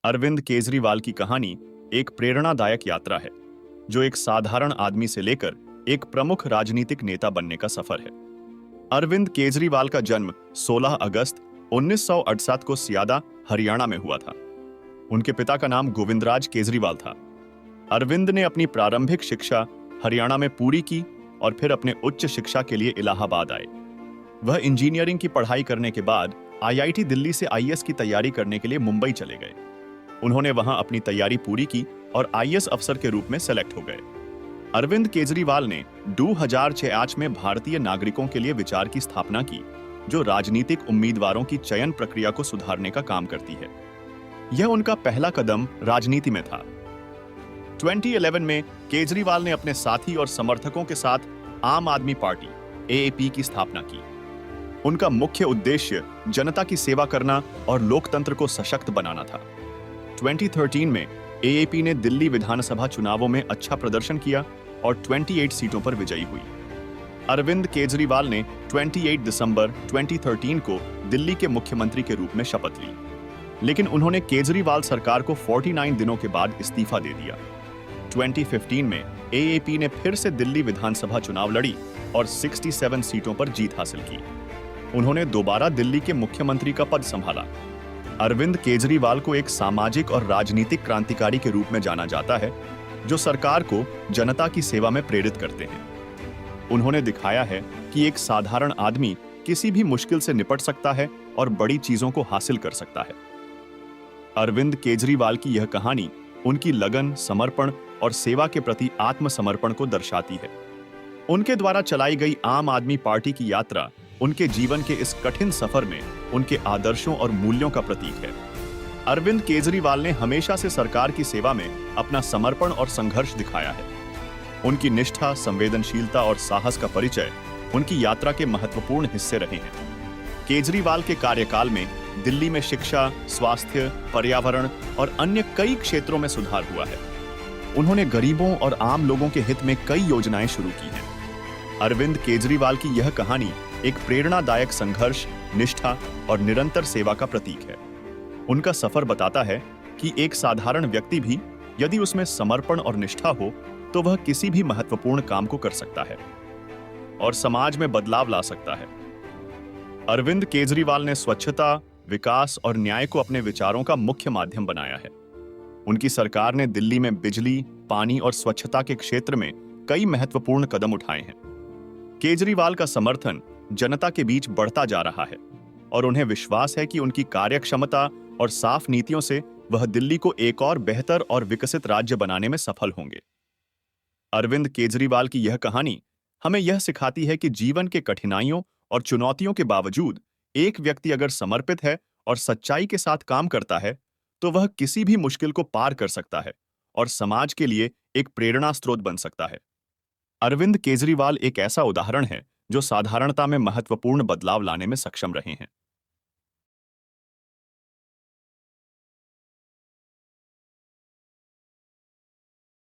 अरविंद केजरीवाल की कहानी एक प्रेरणादायक यात्रा है जो एक साधारण आदमी से लेकर एक प्रमुख राजनीतिक नेता बनने का सफर है। अरविंद केजरीवाल का जन्म 16 अगस्त 1968 को सियादा, हरियाणा में हुआ था। उनके पिता का नाम गोविंदराज केजरीवाल था। अरविंद ने अपनी प्रारंभिक शिक्षा हरियाणा में पूरी की और फिर अपने उच्च शिक्षा के लिए इलाहाबाद आए। वह इंजीनियरिंग की पढ़ाई करने के बाद आईआईटी दिल्ली से आईएएस की तैयारी करने के लिए मुंबई चले गए। उन्होंने वहां अपनी तैयारी पूरी की और आईएएस अफसर के रूप में सेलेक्ट हो गए। अरविंद केजरीवाल ने 2006 में भारतीय नागरिकों के लिए विचार की स्थापना की, जो राजनीतिक उम्मीदवारों की चयन प्रक्रिया को सुधारने का काम करती है। यह उनका पहला कदम राजनीति में था। 2011 में केजरीवाल ने अपने साथी और समर्थकों के साथ आम आदमी पार्टी एएपी की स्थापना की। उनका मुख्य उद्देश्य जनता की सेवा करना और लोकतंत्र को सशक्त बनाना था। 2013 में एएपी ने दिल्ली विधानसभा चुनावों में अच्छा प्रदर्शन किया और 28 सीटों पर विजयी हुई। अरविंद केजरीवाल ने 28 दिसंबर 2013 को दिल्ली के मुख्यमंत्री के रूप में शपथ ली, लेकिन उन्होंने केजरीवाल सरकार को 49 दिनों के बाद इस्तीफा दे दिया। 2015 में एएपी ने फिर से दिल्ली विधानसभा चुनाव लड़ी और 67 सीटों पर जीत हासिल की। उन्होंने दोबारा दिल्ली के मुख्यमंत्री का पद संभाला। अरविंद केजरीवाल को एक सामाजिक और राजनीतिक क्रांतिकारी के रूप में जाना जाता है, जो सरकार को जनता की सेवा में प्रेरित करते हैं। उन्होंने दिखाया है कि एक साधारण आदमी किसी भी मुश्किल से निपट सकता है और बड़ी चीजों को हासिल कर सकता है। अरविंद केजरीवाल की यह कहानी उनकी लगन, समर्पण और सेवा के प्रति आत्मसमर्पण को दर्शाती है। उनके द्वारा चलाई गई आम आदमी पार्टी की यात्रा उनके जीवन के इस कठिन सफर में उनके आदर्शों और मूल्यों का प्रतीक है। अरविंद केजरीवाल ने हमेशा से सरकार की सेवा में अपना समर्पण और संघर्ष दिखाया है। उनकी निष्ठा, संवेदनशीलता और साहस का परिचय उनकी यात्रा के महत्वपूर्ण हिस्से रहे हैं। केजरीवाल के कार्यकाल में दिल्ली में शिक्षा, स्वास्थ्य, पर्यावरण और अन्य कई क्षेत्रों में सुधार हुआ है। उन्होंने गरीबों और आम लोगों के हित में कई योजनाएं शुरू की हैं। अरविंद केजरीवाल की यह कहानी एक प्रेरणादायक संघर्ष, निष्ठा और निरंतर सेवा का प्रतीक है। उनका सफर बताता है कि एक साधारण व्यक्ति भी यदि उसमें समर्पण और निष्ठा हो तो वह किसी भी महत्वपूर्ण काम को कर सकता है और समाज में बदलाव ला सकता है। अरविंद केजरीवाल ने स्वच्छता, विकास और न्याय को अपने विचारों का मुख्य माध्यम बनाया है। उनकी सरकार ने दिल्ली में बिजली, पानी और स्वच्छता के क्षेत्र में कई महत्वपूर्ण कदम उठाए हैं। केजरीवाल का समर्थन जनता के बीच बढ़ता जा रहा है और उन्हें विश्वास है कि उनकी कार्यक्षमता और साफ नीतियों से वह दिल्ली को एक और बेहतर और विकसित राज्य बनाने में सफल होंगे। अरविंद केजरीवाल की यह कहानी हमें यह सिखाती है कि जीवन के कठिनाइयों और चुनौतियों के बावजूद एक व्यक्ति अगर समर्पित है और सच्चाई के साथ काम करता है तो वह किसी भी मुश्किल को पार कर सकता है और समाज के लिए एक प्रेरणा स्रोत बन सकता है। अरविंद केजरीवाल एक ऐसा उदाहरण है जो साधारणता में महत्वपूर्ण बदलाव लाने में सक्षम रहे हैं।